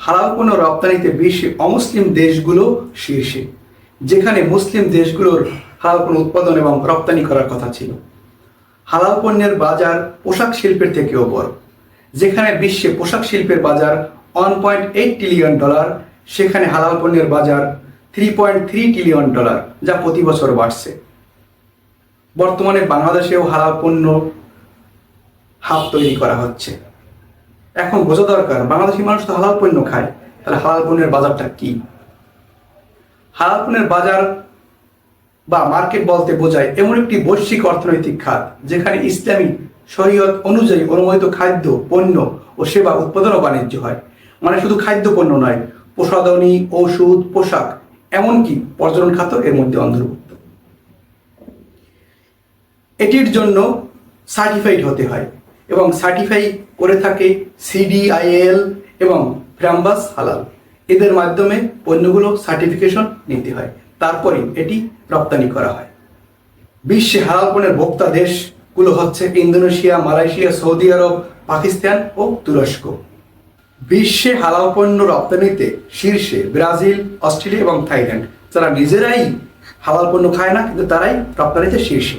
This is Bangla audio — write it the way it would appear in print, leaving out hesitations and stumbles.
হালাল পণ্য রপ্তানিতে বিশ্বে অমুসলিম দেশগুলো শীর্ষে, যেখানে মুসলিম দেশগুলোর হালাল পণ্য উৎপাদন এবং রপ্তানি করার কথা ছিল। হালাল পণ্যের বাজার পোশাক শিল্পের থেকেও বড়, যেখানে বিশ্বে পোশাক শিল্পের বাজার $1.8 ট্রিলিয়ন, সেখানে হালাল পণ্যের বাজার $3.3 ট্রিলিয়ন, যা প্রতি বছর বাড়ছে। বর্তমানে বাংলাদেশেও হালাল পণ্য হাব তৈরি করা হচ্ছে। এখন বোঝা দরকার, বাংলাদেশি মানুষ তো হালাল পণ্য খায়, তাহলে হালাল পণ্যের বাজারটা কি? হালাল পণ্যের বাজার বা মার্কেট বলতে বোঝায় এমন একটি বৈশ্বিক অর্থনৈতিক খাত যেখানে ইসলামী শরীয়ত অনুযায়ী অনুমোদিত খাদ্য, পণ্য ও সেবা উৎপাদন ও বাণিজ্য হয়। মানে শুধু খাদ্য পণ্য নয়, প্রসাধনী, ঔষধ, পোশাক, এমনকি পর্যটন খাত এর মধ্যে অন্তর্ভুক্ত। এটির জন্য সার্টিফাইড হতে হয় এবং সার্টিফাই করে থাকে CDIL এবং ফ্রামবাস হালাল। এদের মাধ্যমে পণ্যগুলো সার্টিফিকেশন নিতে হয়, তারপরে এটি রপ্তানি করা হয়। বিশ্বে হালাল পণ্যের ভোক্তা দেশগুলো হচ্ছে ইন্দোনেশিয়া, মালয়েশিয়া, সৌদি আরব, পাকিস্তান ও তুরস্ক। বিশ্বে হালাল পণ্য রপ্তানিতে শীর্ষে ব্রাজিল, অস্ট্রেলিয়া এবং থাইল্যান্ড, যারা নিজেরাই হালাল পণ্য খায় না কিন্তু তারাই রপ্তানিতে শীর্ষে।